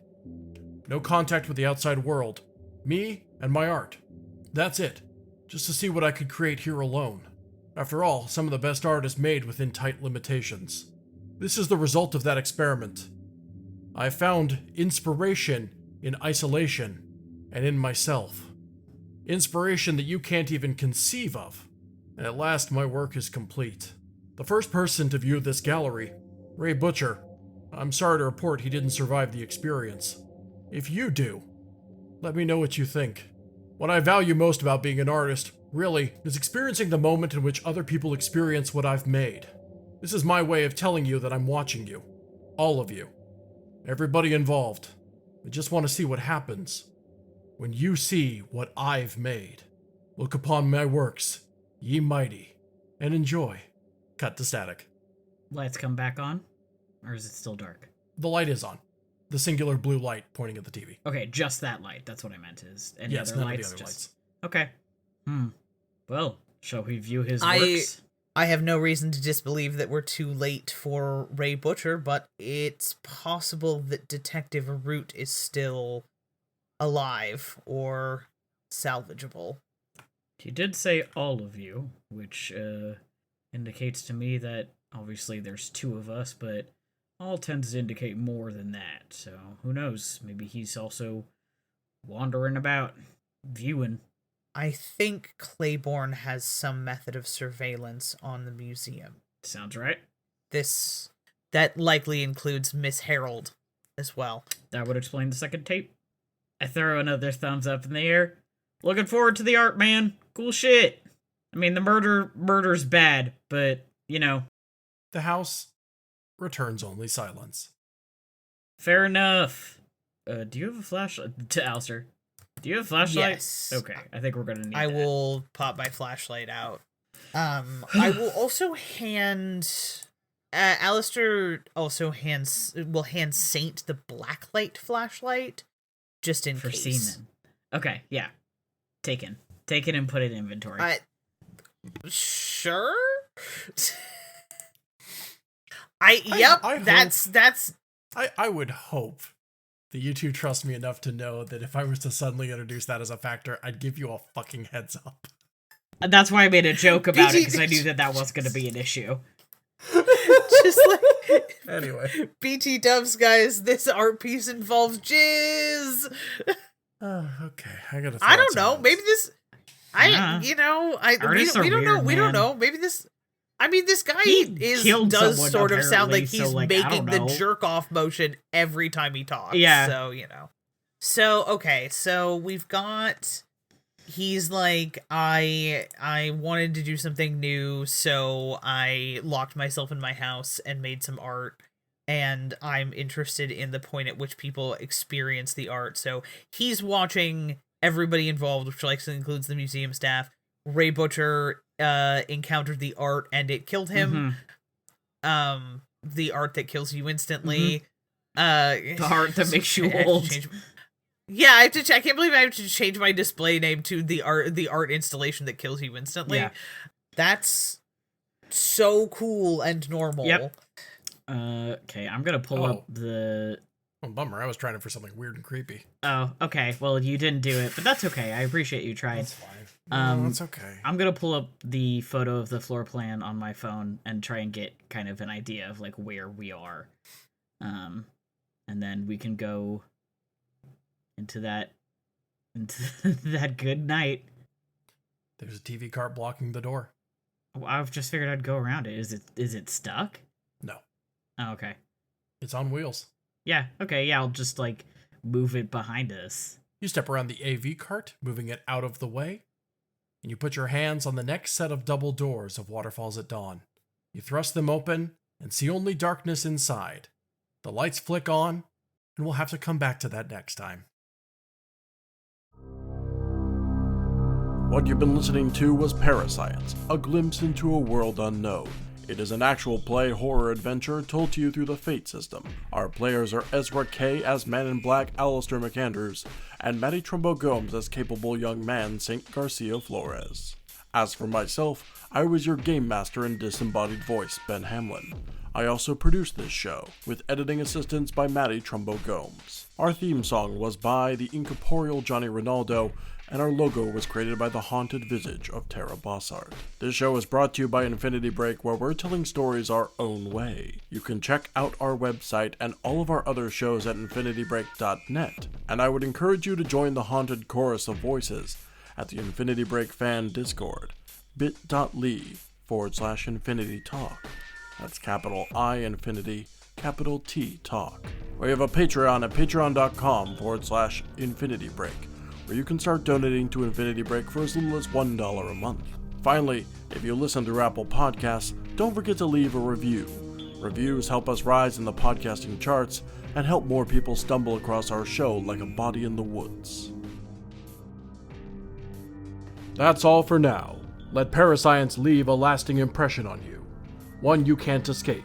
No contact with the outside world. Me and my art. That's it. Just to see what I could create here alone. After all, some of the best art is made within tight limitations. This is the result of that experiment. I found inspiration in isolation and in myself. Inspiration that you can't even conceive of. And at last my work is complete. The first person to view this gallery, Ray Butcher. I'm sorry to report he didn't survive the experience. If you do, let me know what you think. What I value most about being an artist, really, is experiencing the moment in which other people experience what I've made. This is my way of telling you that I'm watching you. All of you. Everybody involved. I just want to see what happens when you see what I've made. Look upon my works, ye mighty, and enjoy. Cut to static. Lights come back on? Or is it still dark? The light is on. The singular blue light pointing at the TV. Okay, just that light. That's what I meant. Is any Yes, other none lights? of the other lights. Okay. Well, shall we view his I- works? I have no reason to disbelieve that we're too late for Ray Butcher, but it's possible that Detective Root is still alive or salvageable. He did say all of you, which indicates to me that obviously there's 2 of us, but all tends to indicate more than that. So who knows? Maybe he's also wandering about, viewing. I think Clayborn has some method of surveillance on the museum. Sounds right. That likely includes Miss Harold as well. That would explain the second tape. I throw another thumbs up in the air. Looking forward to the art, man. Cool shit. I mean, the murder's bad, but, you know. The house returns only silence. Fair enough. Do you have a flashlight? To Alister. Do you have a flashlight? Yes. Okay, I think we're gonna need I that. will pop my flashlight out. I will also hand Alister also will hand Saint the blacklight flashlight, just in For case. semen. Okay, yeah. Taken and put in inventory. Sure. I would hope that you two trust me enough to know that if I was to suddenly introduce that as a factor, I'd give you a fucking heads up. That's why I made a joke about it, because I knew that was going to be an issue. Just like Anyway. BT dubs, guys, this art piece involves jizz. Okay, I gotta. I don't know. Notes. Maybe this. We don't know. Maybe this. I mean, this guy does sort of sound like he's making the jerk off motion every time he talks. Yeah. So okay. So we've got. He's like, I wanted to do something new, so I locked myself in my house and made some art, and I'm interested in the point at which people experience the art. So he's watching everybody involved, which includes the museum staff. Ray Butcher encountered the art and it killed him. Mm-hmm. The art that kills you instantly. Mm-hmm. The art that makes you old. Yeah, I can't believe I have to change my display name to the art installation that kills you instantly. Yeah. That's so cool and normal. Yep. Okay, I'm gonna pull up the... Oh, bummer. I was trying it for something weird and creepy. Oh, okay. Well, you didn't do it, but that's okay. I appreciate you trying. That's fine. That's okay. I'm gonna pull up the photo of the floor plan on my phone and try and get kind of an idea of where we are. And then we can go into that good night. There's a TV cart blocking the door. Well, I've just figured I'd go around it. Is it stuck? No. Oh, okay. It's on wheels. Yeah, okay, yeah, I'll just move it behind us. You step around the AV cart, moving it out of the way, and you put your hands on the next set of double doors of Waterfalls at Dawn. You thrust them open and see only darkness inside. The lights flick on, and we'll have to come back to that next time. What you've been listening to was Parascience, a glimpse into a world unknown. It is an actual play horror adventure told to you through the Fate system. Our players are Ezra K. as Man in Black Alister McAndrews, and Matty Trumbo Gomes as capable young man Saint Garcia Flores. As for myself, I was your game master and disembodied voice, Ben Hamlin. I also produced this show, with editing assistance by Matty Trumbo Gomes. Our theme song was by the incorporeal Johnny Ronaldo, and our logo was created by the haunted visage of Tara Bossart. This show is brought to you by Infinity Break, where we're telling stories our own way. You can check out our website and all of our other shows at infinitybreak.net, and I would encourage you to join the haunted chorus of voices at the Infinity Break fan Discord, bit.ly/Infinity Talk. That's capital I Infinity, capital T Talk. We have a Patreon at patreon.com/Infinity Break, where you can start donating to Infinity Break for as little as $1 a month. Finally, if you listen through Apple Podcasts, don't forget to leave a review. Reviews help us rise in the podcasting charts and help more people stumble across our show like a body in the woods. That's all for now. Let Parascience leave a lasting impression on you, one you can't escape,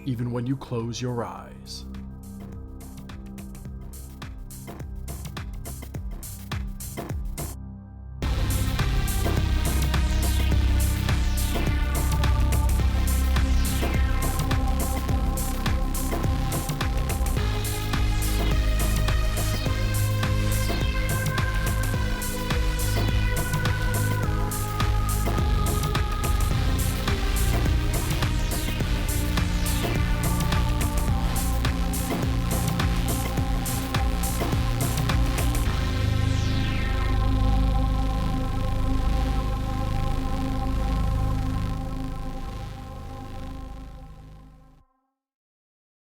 even when you close your eyes.